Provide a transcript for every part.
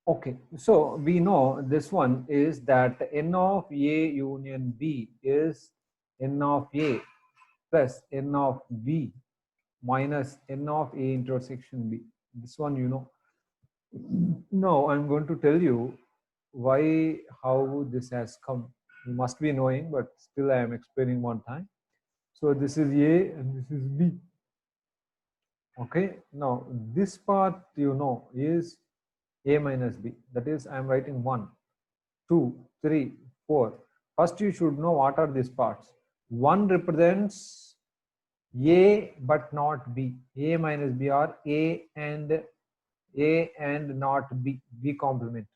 Okay, so we know this one is that n of A union B is n of A plus n of B minus n of A intersection B. This one you know. Now I'm going to tell you why, how this has come. You must be knowing, but still I am explaining one time. So this is A and this is B. Okay, now this part you know is A minus B. That is, I am writing 1, 2, 3, 4. First, you should know what are these parts. 1 represents A but not B. A minus B are A and not B. B complement.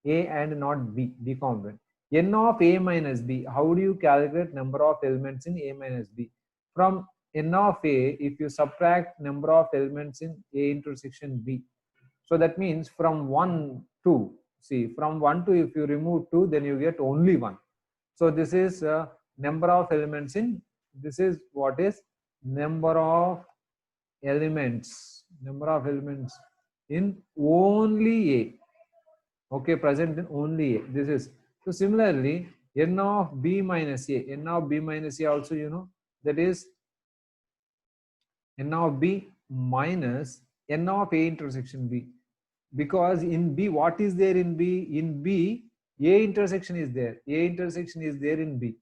A and not B. B complement. N of A minus B. How do you calculate number of elements in A minus B? From N of A, if you subtract number of elements in A intersection B, so that means from 1 to, see, from 1 to, if you remove 2, then you get only 1. So this is number of elements in, this is what is number of elements in only A. Okay, present in only A. This is, so similarly, n of B minus A, n of B minus A also you know, that is n of B minus n of A intersection B. Because in B, what is there in B? In B, A intersection is there. A intersection is there in B.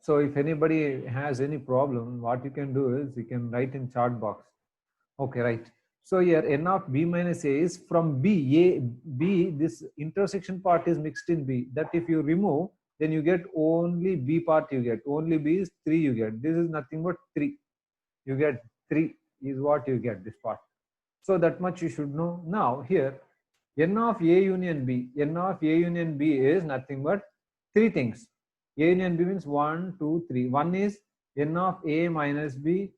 So if anybody has any problem, what you can do is you can write in chat box. Okay, right. So here n of B minus A is from B. A, B, this intersection part is mixed in B. That if you remove, then you get only B part you get. Only B is 3 you get. This is nothing but 3. You get 3 is what you get, this part. So that much you should know. Now here, n of A union B. N of A union B is nothing but 3 things. A union B means 1, 2, 3. One is n of A minus B.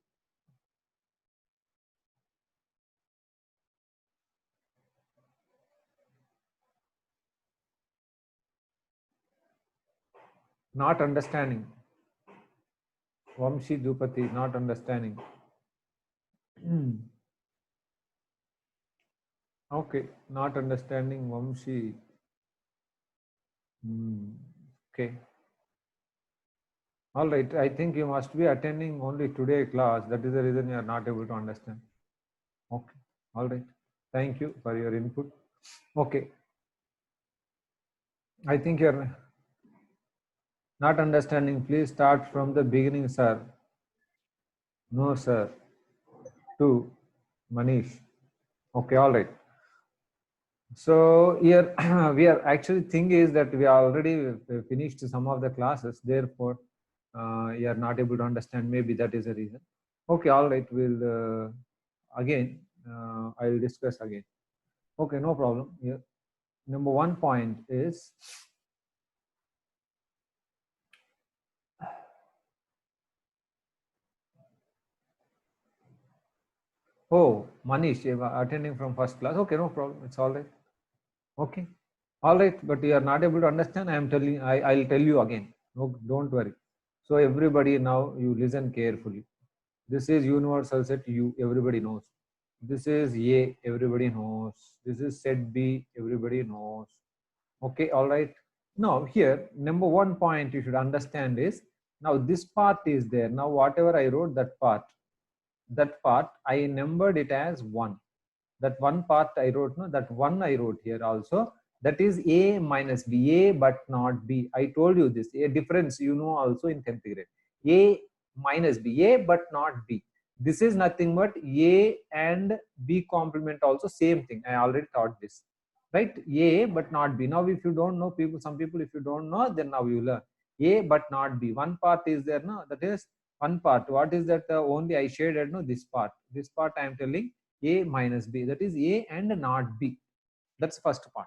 Not understanding. Vamshi Dupati, not understanding. Okay, not understanding Vamshi. Okay. All right. I think you must be attending only today class. That is the reason you are not able to understand. Okay. All right. Thank you for your input. Okay. I think you're not understanding. Please start from the beginning, sir. No, sir. To Manish. Okay. All right. So here we are actually, thing is that we are already finished some of the classes. Therefore, you are not able to understand. Maybe that is the reason. Okay. All right. We'll again. I'll discuss again. Okay. No problem. Here, number 1 point is. Oh, Manish, you are attending from first class. Okay, no problem. It's all right. Okay. All right, but you are not able to understand. I am telling, I'll tell you again. No, don't worry. So everybody now you listen carefully. This is universal set U, everybody knows. This is A, everybody knows. This is set B, everybody knows. Okay, all right. Now here, number 1 point you should understand is, now this part is there. Now whatever I wrote, that part I numbered it as 1. That one part I wrote, no, that one I wrote here also, that is A minus B, A but not B. I told you this, a difference you know also in 10th grade. A minus B, A but not B. This is nothing but A and B complement also, same thing. I already taught this, right? A but not B. Now if you don't know, people, some people, if you don't know, then now you learn. A but not B. One part is there, no, that is one part. What is that? Only I shaded, no, this part. This part I am telling A minus B, that is A and not B. That's first part.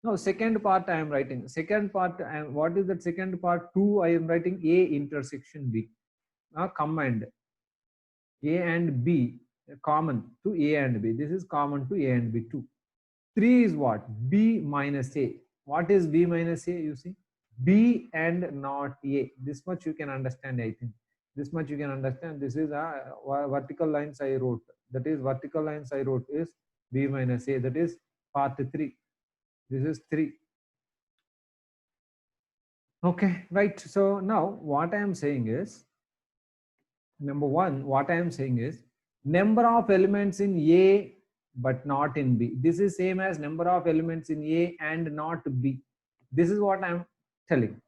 Now second part I am writing. Second part, what is that second part? 2 I am writing A intersection B. Combined A and B common to A and B. This is common to A and B too. 3 is what? B minus A. What is B minus A? You see, B and not A. This much you can understand, I think. This much you can understand. This is a vertical lines I wrote. That is vertical lines I wrote is B minus A. That is part 3. This is 3. Okay, right. So now what I am saying is, number one, what I am saying is number of elements in A but not in B. This is same as number of elements in A and not B. This is what I am telling.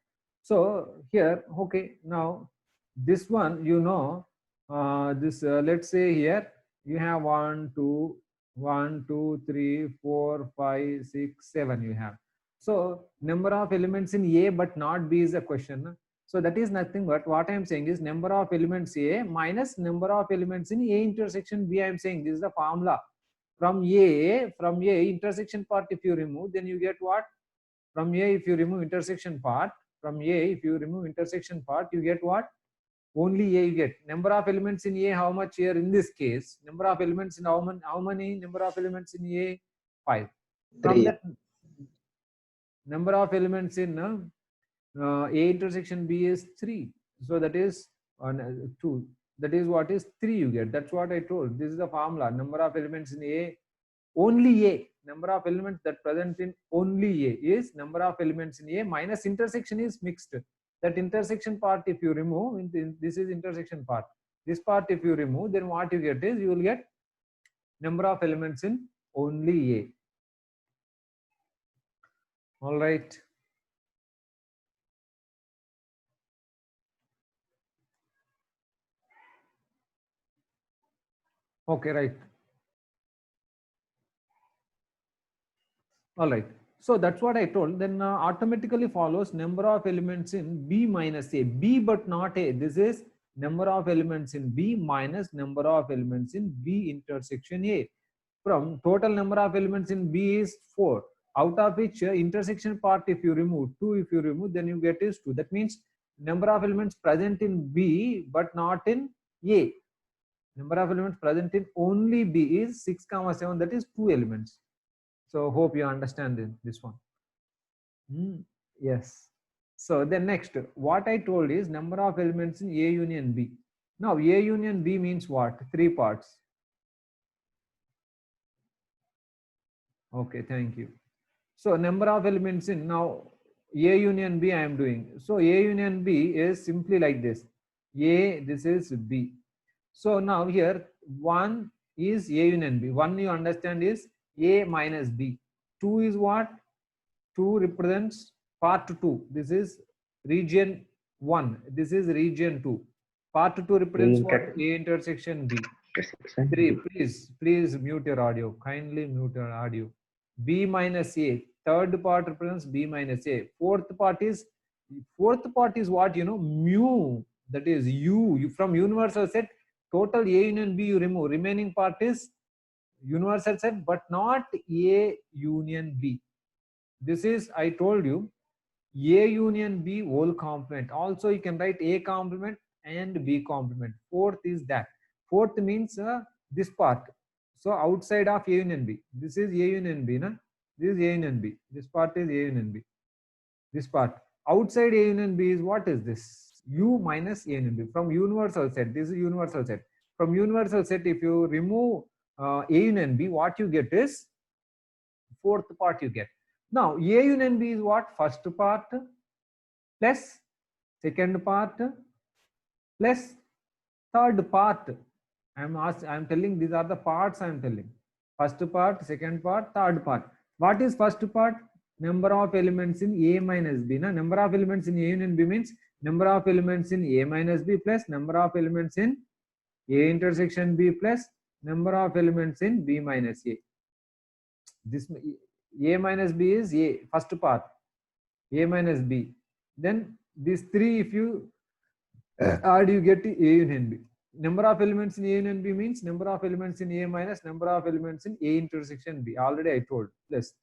So here, okay, now this one, you know, let's say here you have 1, 2, 1, 2, 3, 4, 5, 6, 7 you have. So number of elements in A but not B is a question. So that is nothing but what I am saying is number of elements A minus number of elements in A intersection B. I am saying this is the formula. From A intersection part if you remove, then you get what? From A if you remove intersection part, you get what? Only A you get. Number of elements in A, how much here in this case? Number of elements in how many number of elements in A? 5. From 3. that number of elements in A intersection B is 3. So that is 2. That is what is 3 you get. That's what I told. This is the formula. Number of elements in A, only A. Number of elements that present in only A is number of elements in A minus intersection is mixed. That intersection part if you remove, this is intersection part. This part if you remove, then what you get is you will get number of elements in only A. All right. Okay, right. All right. So that's what I told. Then automatically follows number of elements in B minus A. B but not A. This is number of elements in B minus number of elements in B intersection A. From total number of elements in B is 4. Out of which intersection part if you remove, 2 if you remove, then you get is 2. That means number of elements present in B but not in A. Number of elements present in only B is 6, 7. That is 2 elements. So hope you understand this one. Yes. So then next, what I told is number of elements in A union B. Now A union B means what? 3 parts. Okay, thank you. So number of elements in now A union B I am doing. So A union B is simply like this. A, this is B. So now here 1 is A union B. 1 you understand is A minus B. 2 is what? 2 represents part 2. This is region 1. This is region 2. Part 2 represents what? A intersection B. 3. Please mute your audio. Kindly mute your audio. B minus A. Third part represents B minus A. Fourth part is what? You know, mu. That is U. From universal set, total A union B you remove. Remaining part is universal set, but not A union B. This is, I told you, A union B whole complement. Also, you can write A complement and B complement. Fourth is that. Fourth means this part. So outside of A union B. This is A union B. Na? This is A union B. This part is A union B. This part. Outside A union B is what is this? U minus A union B. From universal set. This is universal set. From universal set, if you remove A union B, what you get is fourth part you get. Now, A union B is what? First part plus second part plus third part. I am telling these are the parts I am telling. First part, second part, third part. What is first part? Number of elements in A minus B. Na? Number of elements in A union B means number of elements in A minus B plus number of elements in A intersection B plus number of elements in B minus A. This A minus B is A, first part, A minus B. Then these 3 if you add, you get A union B. Number of elements in A union B means number of elements in A minus number of elements in A intersection B. Already I told. Plus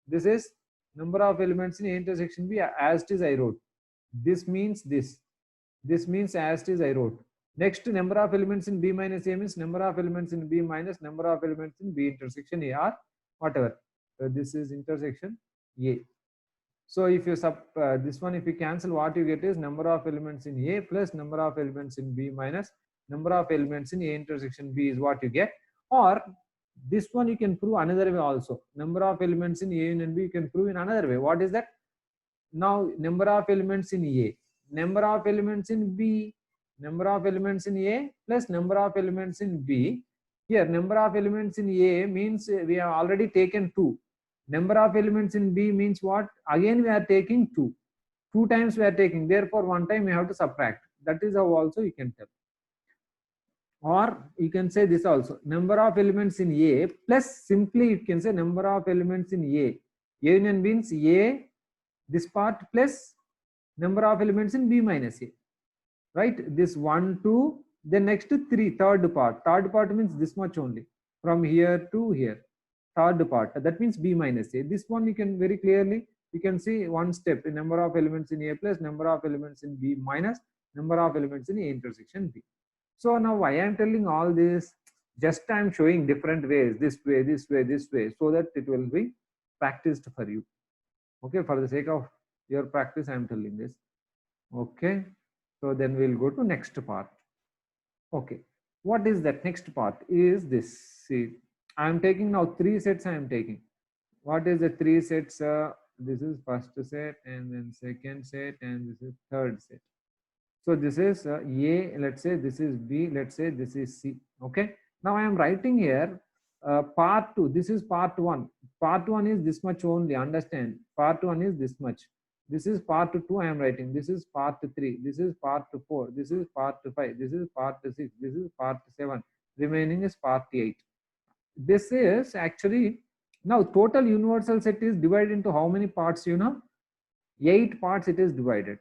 this is number of elements in A intersection B as it is I wrote. This means this. This means as it is I wrote. Next, number of elements in B minus A means number of elements in B minus number of elements in B intersection A or whatever. This is intersection A. So if you this one, if you cancel, what you get is number of elements in A plus number of elements in B minus number of elements in A intersection B is what you get. Or this one you can prove another way also. Number of elements in A and B you can prove in another way. What is that? Now number of elements in A, number of elements in B, number of elements in A plus number of elements in B. Here number of elements in A means we have already taken 2. Number of elements in B means what? Again we are taking 2. 2 times we are taking, therefore 1 time we have to subtract. That is how also you can tell. Or you can say this also, number of elements in A plus simply you can say number of elements in A. A union means A, this part plus number of elements in B minus A, right? This 1, 2, then next 3, third part. Third part means this much only, from here to here. Third part, that means B minus A. This one you can very clearly, you can see one step, in number of elements in A plus number of elements in B minus number of elements in A intersection B. So now why I am telling all this? Just I am showing different ways, this way, this way, this way, so that it will be practiced for you. Okay, for the sake of your practice, I am telling this. Okay, so then we'll go to next part. Okay, what is that next part? Is this? See, I am taking now 3 sets. I am taking. What is the 3 sets? This is first set, and then second set, and this is third set. So this is A. Let's say this is B. Let's say this is C. Okay. Now I am writing here part 2. This is part 1. Part 1 is this much only. Understand? Part 1 is this much. This is part 2. I am writing. This is part 3. This is part 4. This is part 5. This is part 6. This is part 7. Remaining is part 8. This is actually, now total universal set is divided into how many parts? You know, 8 parts it is divided.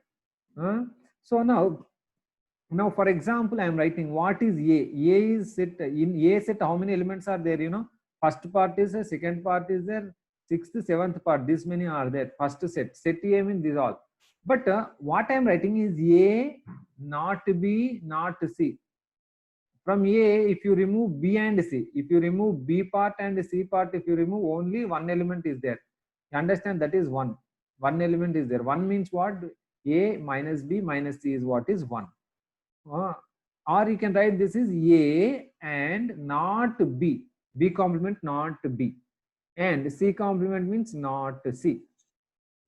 So now for example, I am writing what is A. A is set. In A set, how many elements are there? You know, first part is there, second part is there, 6th, 7th part. This many are there. First set. Set A means these all. But what I am writing is A, not B, not C. From A, if you remove B and C, if you remove B part and C part, if you remove, only one element is there. You understand? That is 1. One element is there. 1 means what? A minus B minus C is what is 1. Or you can write this is A and not B. B complement not B. And C complement means not C.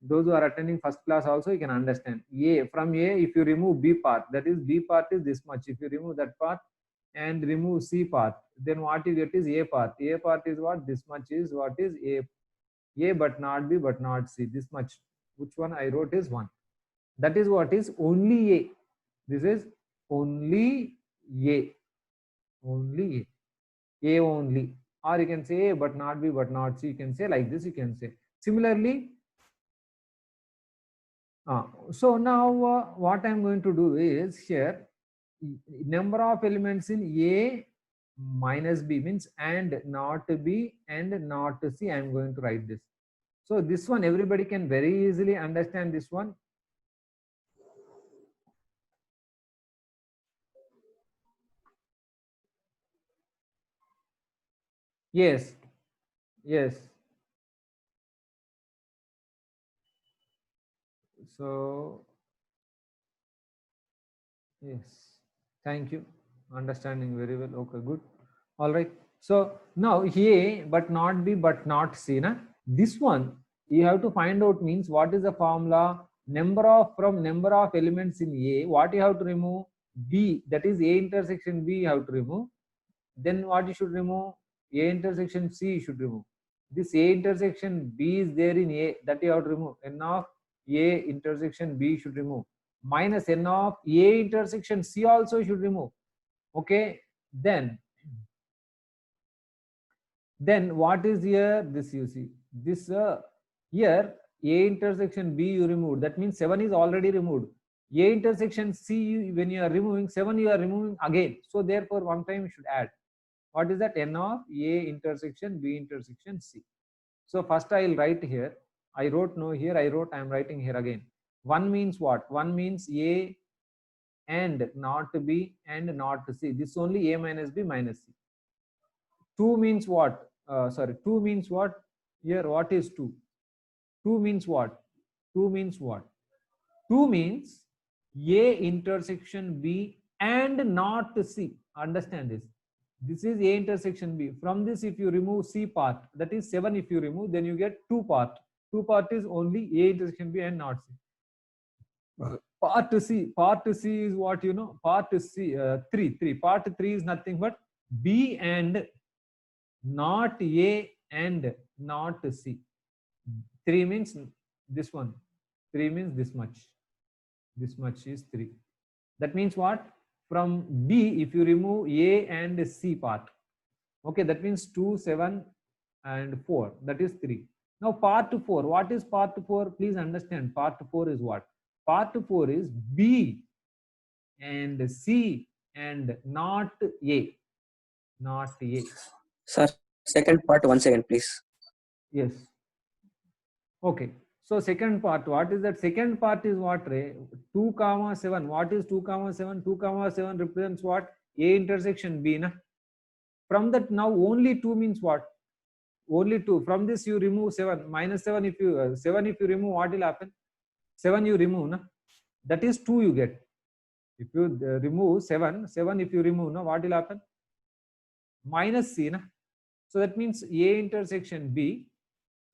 Those who are attending first class also, you can understand. A, from A, if you remove B part, that is B part is this much. If you remove that part and remove C part, then what you get is A part. A part is what? This much is what is A. A but not B but not C. This much. Which one I wrote is 1. That is what is only A. This is only A. Only A. A only. Or you can say A but not B but not C. You can say like this. You can say. Similarly, so now what I am going to do is here, number of elements in A minus B means and not B and not C. I am going to write this. So this one everybody can very easily understand this one. Yes. Yes. So yes. Thank you. Understanding very well. Okay, good. All right. So now A but not B but not C. Na? This one you have to find out means what is the formula? From number of elements in A, what you have to remove? B, that is A intersection B you have to remove. Then what you should remove? A intersection C you should remove. This A intersection B is there in A, that you have to remove. N of A intersection B should remove. Minus N of A intersection C also should remove. Okay. Then what is here? This you see. This here A intersection B you removed. That means 7 is already removed. A intersection C, when you are removing 7, you are removing again. So therefore 1 time you should add. What is that? N of A intersection B intersection C. So first I will write here. I wrote no here. I am writing here again. 1 means what? 1 means A and not B and not C. This only A minus B minus C. 2 means what? 2 means what? Here, what is 2? 2 means what? 2 means what? 2 means A intersection B and not C. Understand this. This is A intersection B. From this, if you remove C part, that is 7 if you remove, then you get 2 part. 2 part is only A intersection B and not C. Part C is what you know. Part C, 3. Part 3 is nothing but B and not A and not C. 3 means this one. 3 means this much. This much is 3. That means what? From B, if you remove A and C part, okay, that means 2, 7 and 4. That is 3. Now part 4. What is part 4? Please understand. Part 4 is what? Part 4 is B and C and not A. Not A. Sir, second part, once again, please. Yes. Okay. So second part, what is that? Second part is what, Ray? 2 comma 7. What is 2 comma 7? 2 comma 7 represents what? A intersection B. Na? From that, now only 2 means what? Only 2. From this you remove 7. Minus 7 if you 7 if you remove, what will happen? 7 you remove. Na? That is 2 you get. If you remove 7 if you remove, na, what will happen? Minus C. Na? So that means A intersection B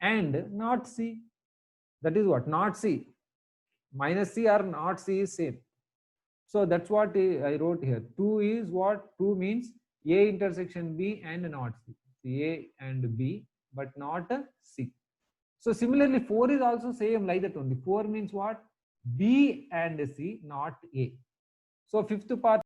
and not C. That is what? Not C. Minus C or not C is same. So that's what I wrote here. 2 is what? 2 means A intersection B and not C. A and B, but not C. So similarly, 4 is also same like that only. 4 means what? B and C, not A. So fifth part.